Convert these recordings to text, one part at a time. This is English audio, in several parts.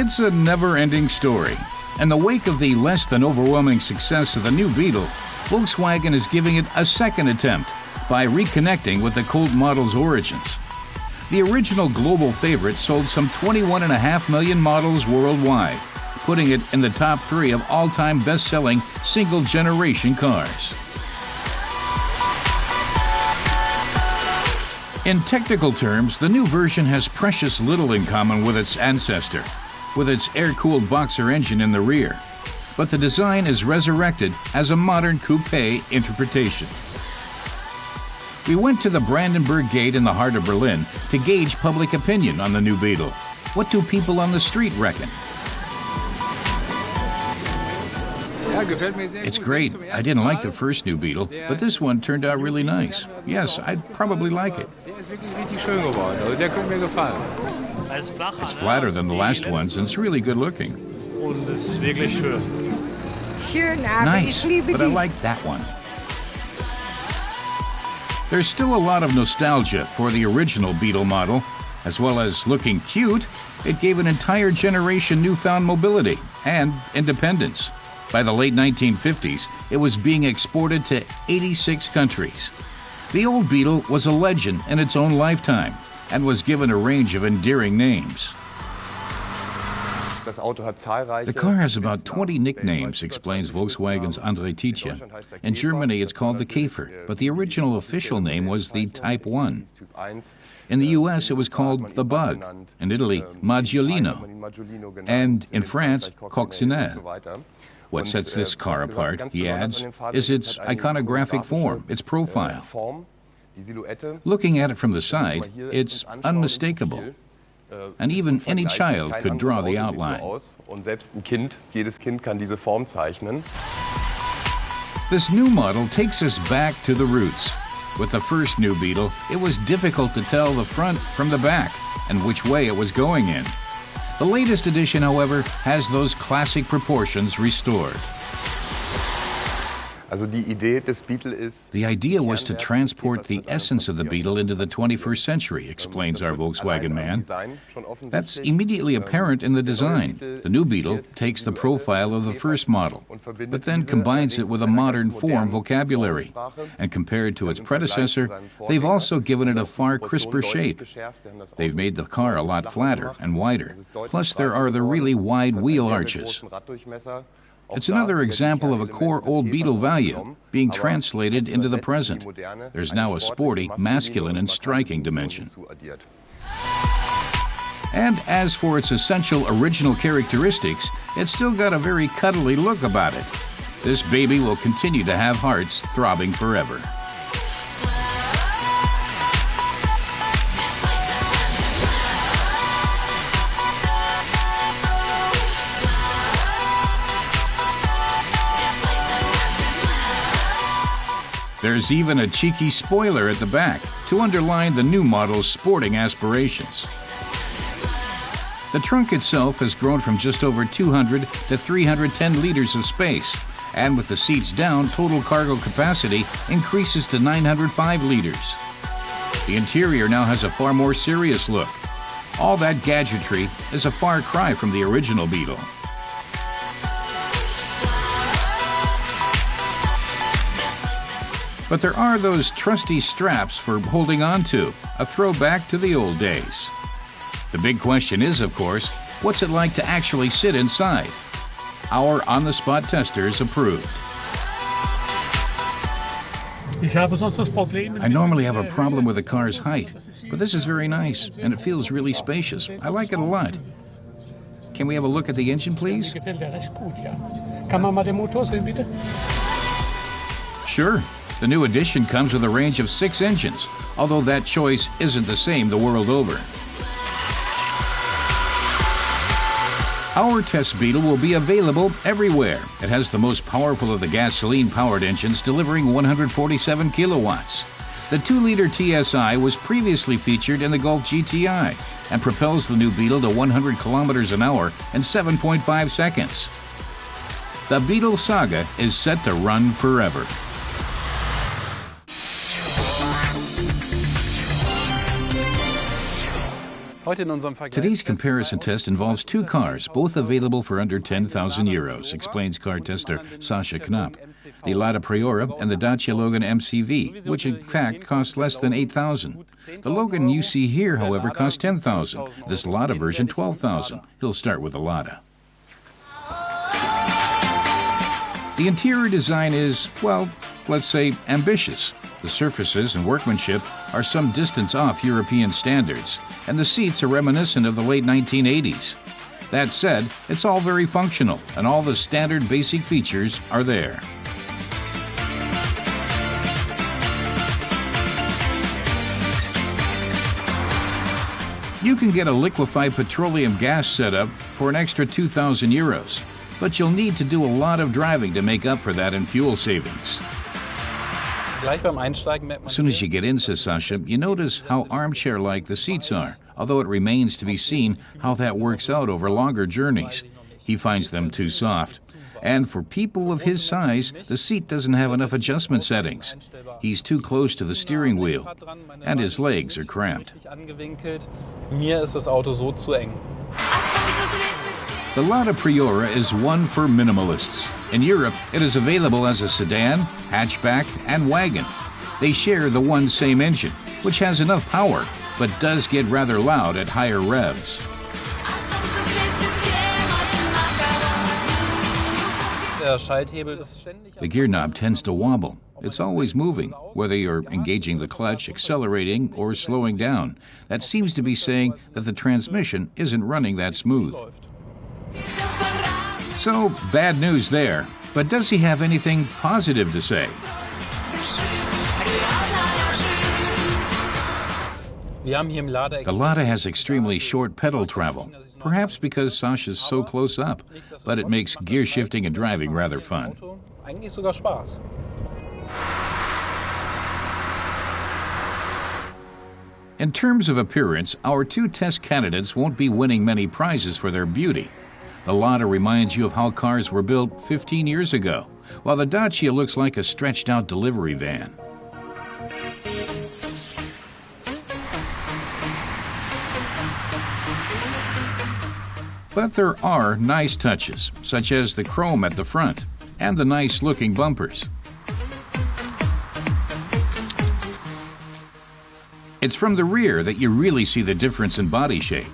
It's a never-ending story. In the wake of the less than overwhelming success of the new Beetle, Volkswagen is giving it a second attempt by reconnecting with the cult model's origins. The original global favorite sold some 21.5 million models worldwide, putting it in the top 3 of all-time best-selling single-generation cars. In technical terms, the new version has precious little in common with its ancestor, with its air-cooled boxer engine in the rear. But the design is resurrected as a modern coupé interpretation. We went to the Brandenburg Gate in the heart of Berlin to gauge public opinion on the new Beetle. What do people on the street reckon? It's great. I didn't like the first new Beetle, but this one turned out really nice. Yes, I'd probably like it. It's flatter than the last ones, and it's really good looking. Nice, but I like that one. There's still a lot of nostalgia for the original Beetle model. As well as looking cute, it gave an entire generation newfound mobility and independence. By the late 1950s, it was being exported to 86 countries. The old Beetle was a legend in its own lifetime and was given a range of endearing names. The car has about 20 nicknames, explains Volkswagen's André Tietje. In Germany, it's called the Käfer, but the original official name was the Type 1. In the US, it was called the Bug. In Italy, Maggiolino. And in France, Coccinelle. What sets this car apart, he adds, is its iconographic form, its profile. Looking at it from the side, it's unmistakable. And even any child could draw the outline. This new model takes us back to the roots. With the first new Beetle, it was difficult to tell the front from the back and which way it was going in. The latest edition, however, has those classic proportions restored. The idea was to transport the essence of the Beetle into the 21st century, explains our Volkswagen man. That's immediately apparent in the design. The new Beetle takes the profile of the first model, but then combines it with a modern form vocabulary. And compared to its predecessor, they've also given it a far crisper shape. They've made the car a lot flatter and wider. Plus, there are the really wide wheel arches. It's another example of a core old Beetle value being translated into the present. There's now a sporty, masculine, and striking dimension. And as for its essential original characteristics, it's still got a very cuddly look about it. This baby will continue to have hearts throbbing forever. There's even a cheeky spoiler at the back to underline the new model's sporting aspirations. The trunk itself has grown from just over 200 to 310 liters of space, and with the seats down, total cargo capacity increases to 905 liters. The interior now has a far more serious look. All that gadgetry is a far cry from the original Beetle. But there are those trusty straps for holding on to, a throwback to the old days. The big question is, of course, what's it like to actually sit inside? Our on-the-spot testers approved. I normally have a problem with a car's height, but this is very nice, and it feels really spacious. I like it a lot. Can we have a look at the engine, please? Sure. The new edition comes with a range of 6 engines, although that choice isn't the same the world over. Our test Beetle will be available everywhere. It has the most powerful of the gasoline-powered engines, delivering 147 kilowatts. The 2-liter TSI was previously featured in the Golf GTI and propels the new Beetle to 100 kilometers an hour in 7.5 seconds. The Beetle saga is set to run forever. Today's comparison test involves two cars, both available for under 10,000 euros, explains car tester Sascha Knapp. The Lada Priora and the Dacia Logan MCV, which in fact costs less than 8,000. The Logan you see here, however, costs 10,000. This Lada version, 12,000. He'll start with the Lada. The interior design is, well, let's say ambitious. The surfaces and workmanship are some distance off European standards, and the seats are reminiscent of the late 1980s. That said, it's all very functional, and all the standard basic features are there. You can get a liquefied petroleum gas setup for an extra 2,000 euros, but you'll need to do a lot of driving to make up for that in fuel savings. As soon as you get in, says Sascha, you notice how armchair-like the seats are, although it remains to be seen how that works out over longer journeys. He finds them too soft. And for people of his size, the seat doesn't have enough adjustment settings. He's too close to the steering wheel, and his legs are cramped. The Lada Priora is one for minimalists. In Europe, it is available as a sedan, hatchback, and wagon. They share the one same engine, which has enough power, but does get rather loud at higher revs. The gear knob tends to wobble. It's always moving, whether you're engaging the clutch, accelerating, or slowing down. That seems to be saying that the transmission isn't running that smooth. So, bad news there. But does he have anything positive to say? The Lada has extremely short pedal travel, perhaps because Sascha's so close up, but it makes gear shifting and driving rather fun. In terms of appearance, our two test candidates won't be winning many prizes for their beauty. The Lada reminds you of how cars were built 15 years ago, while the Dacia looks like a stretched-out delivery van. But there are nice touches, such as the chrome at the front and the nice-looking bumpers. It's from the rear that you really see the difference in body shape.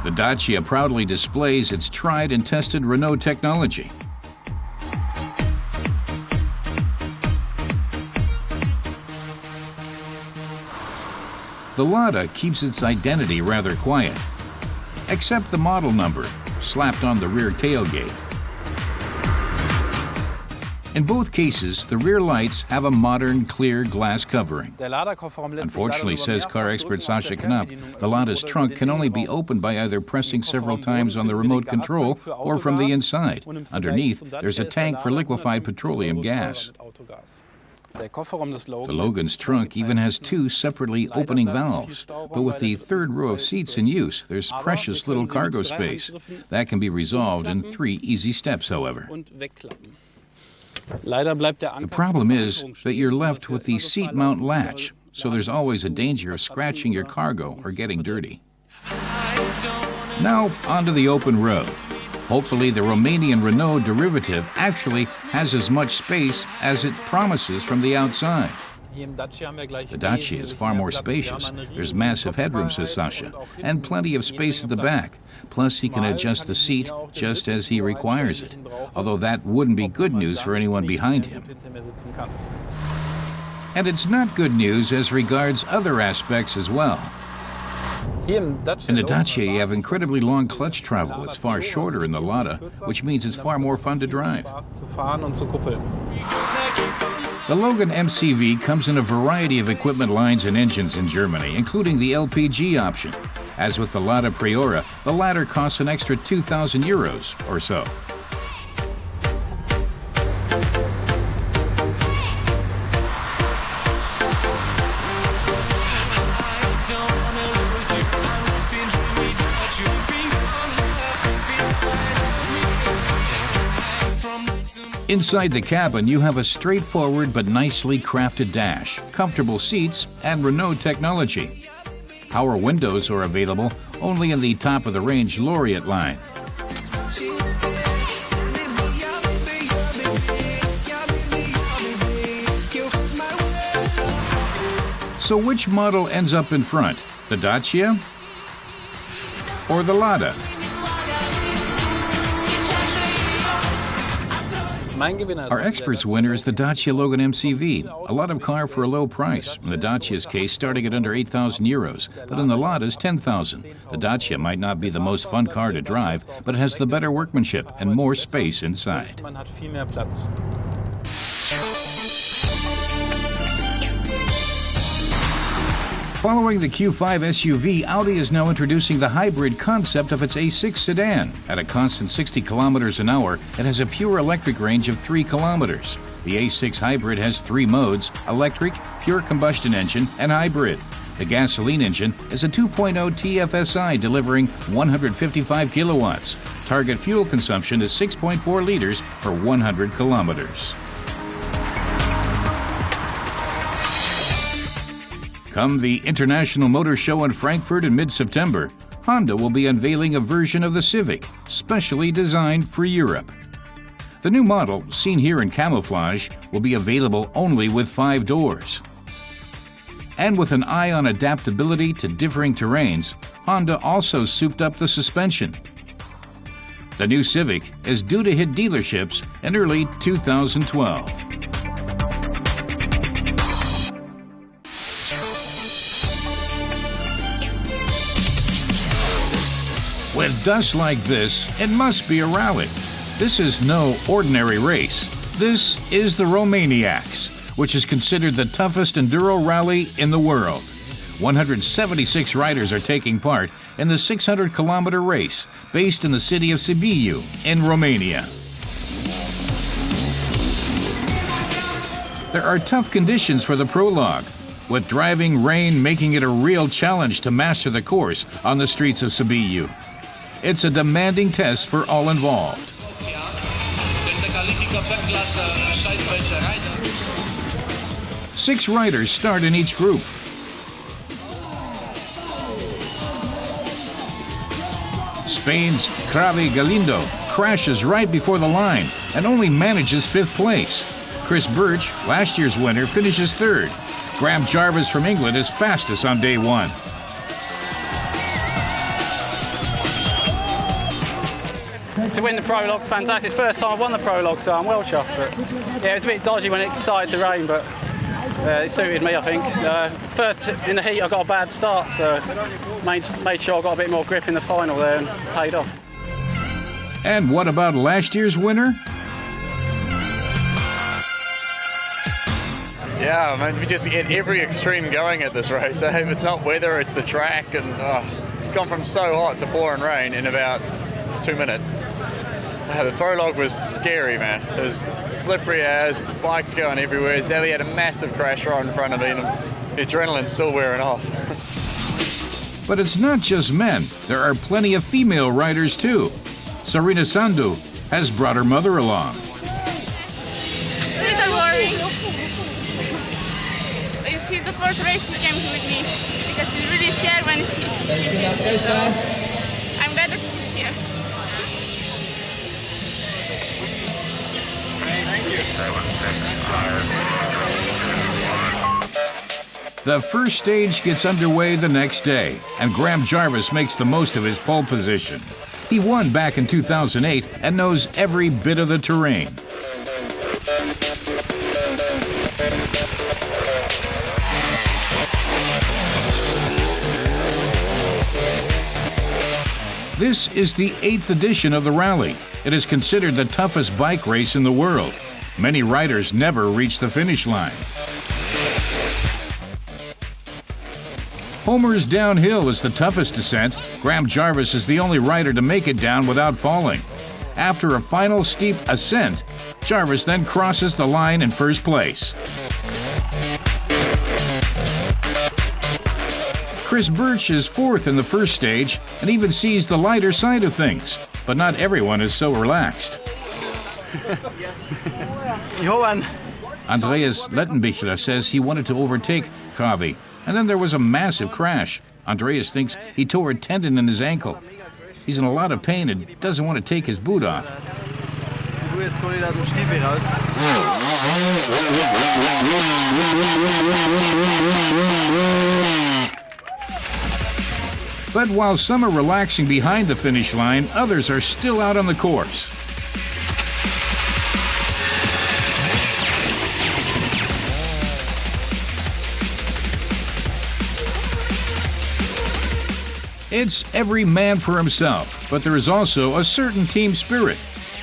The Dacia proudly displays its tried and tested Renault technology. The Lada keeps its identity rather quiet, except the model number slapped on the rear tailgate. In both cases, the rear lights have a modern, clear glass covering. Unfortunately, says car expert Sascha Knapp, the Lada's trunk can only be opened by either pressing several times on the remote control or from the inside. Underneath, there's a tank for liquefied petroleum gas. The Logan's trunk even has two separately opening valves, but with the third row of seats in use, there's precious little cargo space. That can be resolved in 3 easy steps, however. The problem is that you're left with the seat mount latch, so there's always a danger of scratching your cargo or getting dirty. Now, onto the open road. Hopefully, the Romanian Renault derivative actually has as much space as it promises from the outside. The Dacia is far more spacious. There's massive headroom, says Sascha, and plenty of space at the back. Plus, he can adjust the seat just as he requires it, although that wouldn't be good news for anyone behind him. And it's not good news as regards other aspects as well. In the Dacia, you have incredibly long clutch travel. It's far shorter in the Lada, which means it's far more fun to drive. The Logan MCV comes in a variety of equipment lines and engines in Germany, including the LPG option. As with the Lada Priora, the latter costs an extra 2,000 euros or so. Soon Inside the cabin, you have a straightforward but nicely crafted dash, comfortable seats, and Renault technology. Power windows are available only in the top-of-the-range Laureate line. So which model ends up in front, the Dacia or the Lada? Our expert's winner is the Dacia Logan MCV, a lot of car for a low price. In the Dacia's case, starting at under 8,000 euros, but in the Lada's 10,000. The Dacia might not be the most fun car to drive, but it has the better workmanship and more space inside. Following the Q5 SUV, Audi is now introducing the hybrid concept of its A6 sedan. At a constant 60 kilometers an hour, it has a pure electric range of 3 kilometers. The A6 hybrid has 3 modes: electric, pure combustion engine, and hybrid. The gasoline engine is a 2.0 TFSI delivering 155 kilowatts. Target fuel consumption is 6.4 liters per 100 kilometers. Come the International Motor Show in Frankfurt in mid-September, Honda will be unveiling a version of the Civic, specially designed for Europe. The new model, seen here in camouflage, will be available only with 5 doors. And with an eye on adaptability to differing terrains, Honda also souped up the suspension. The new Civic is due to hit dealerships in early 2012. With dust like this, it must be a rally. This is no ordinary race. This is the Romaniacs, which is considered the toughest enduro rally in the world. 176 riders are taking part in the 600-kilometer race based in the city of Sibiu in Romania. There are tough conditions for the prologue, with driving rain making it a real challenge to master the course on the streets of Sibiu. It's a demanding test for all involved. 6 riders start in each group. Spain's Xavi Galindo crashes right before the line and only manages 5th place. Chris Birch, last year's winner, finishes 3rd. Graham Jarvis from England is fastest on day 1. To win the prologue's fantastic. First time I've won the prologue, so I'm well chuffed. But yeah, it was a bit dodgy when it started to rain, but it suited me, I think. First in the heat, I got a bad start, so made sure I got a bit more grip in the final there and paid off. And what about last year's winner? Yeah, man, we just get every extreme going at this race. If it's not weather, it's the track, and it's gone from so hot to pouring rain in about 2 minutes. The prologue was scary, man. It was slippery as, bikes going everywhere. Xavi had a massive crash right in front of me, and the adrenaline's still wearing off. But it's not just men. There are plenty of female riders too. Sarina Sandu has brought her mother along. Don't worry. She's the first race she came with me because she's really scared when she's here. So I'm glad that she's here. The first stage gets underway the next day, and Graham Jarvis makes the most of his pole position. He won back in 2008 and knows every bit of the terrain. This is the 8th edition of the rally. It is considered the toughest bike race in the world. Many riders never reach the finish line. Homer's downhill is the toughest descent. Graham Jarvis is the only rider to make it down without falling. After a final steep ascent, Jarvis then crosses the line in first place. Chris Birch is 4th in the first stage and even sees the lighter side of things, but not everyone is so relaxed. Andreas Lettenbichler says he wanted to overtake Kavi, and then there was a massive crash. Andreas thinks he tore a tendon in his ankle. He's in a lot of pain and doesn't want to take his boot off. But while some are relaxing behind the finish line, others are still out on the course. It's every man for himself, but there is also a certain team spirit.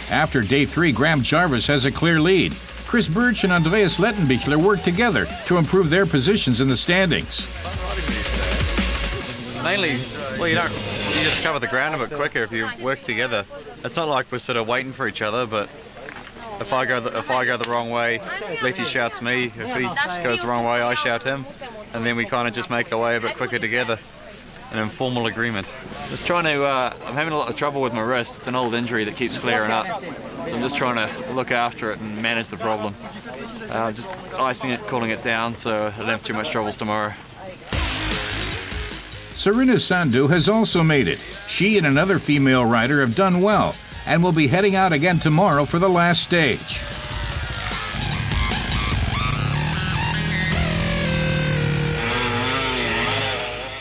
After day 3, Graham Jarvis has a clear lead. Chris Birch and Andreas Lettenbichler work together to improve their positions in the standings. Mainly, well, you just cover the ground a bit quicker if you work together. It's not like we're sort of waiting for each other, but if I go the wrong way, Letty shouts me. If he goes the wrong way, I shout him, and then we kind of just make our way a bit quicker together. An informal agreement. Just trying to, I'm having a lot of trouble with my wrist. It's an old injury that keeps flaring up. So I'm just trying to look after it and manage the problem. Just icing it, cooling it down so I don't have too much troubles tomorrow. Serena Sandhu has also made it. She and another female rider have done well and will be heading out again tomorrow for the last stage.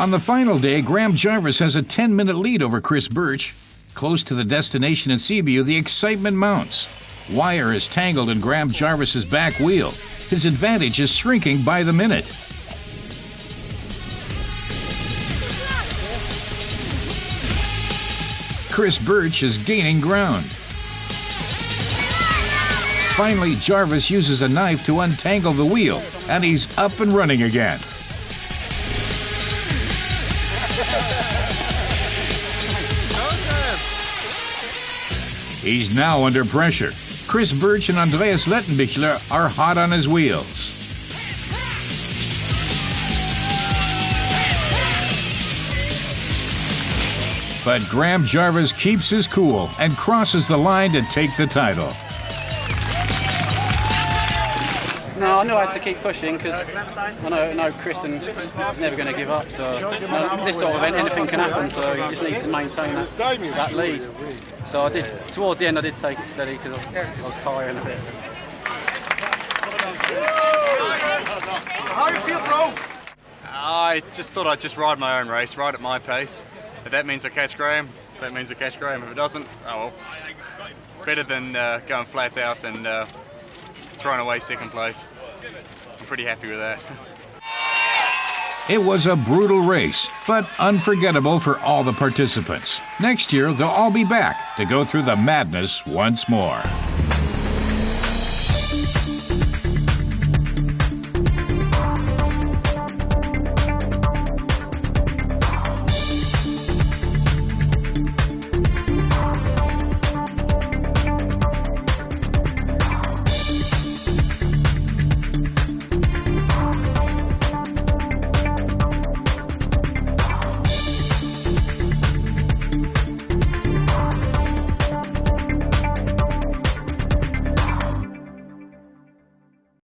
On the final day, Graham Jarvis has a 10-minute lead over Chris Birch. Close to the destination in Sibiu, the excitement mounts. Wire is tangled in Graham Jarvis's back wheel. His advantage is shrinking by the minute. Chris Birch is gaining ground. Finally, Jarvis uses a knife to untangle the wheel, and he's up and running again. He's now under pressure. Chris Birch and Andreas Lettenbichler are hot on his wheels. But Graham Jarvis keeps his cool and crosses the line to take the title. No, I knew I had to keep pushing because I know Chris and never going to give up. So this sort of event, anything can happen. So you just need to maintain that lead. So I did. Towards the end, I did take it steady because I was tiring a bit. How do you feel, bro? I just thought I'd just ride my own race, ride at my pace. If that means I catch Graham, that means I catch Graham. If it doesn't, oh well. Better than going flat out and throwing away second place. I'm pretty happy with that. It was a brutal race, but unforgettable for all the participants. Next year, they'll all be back to go through the madness once more.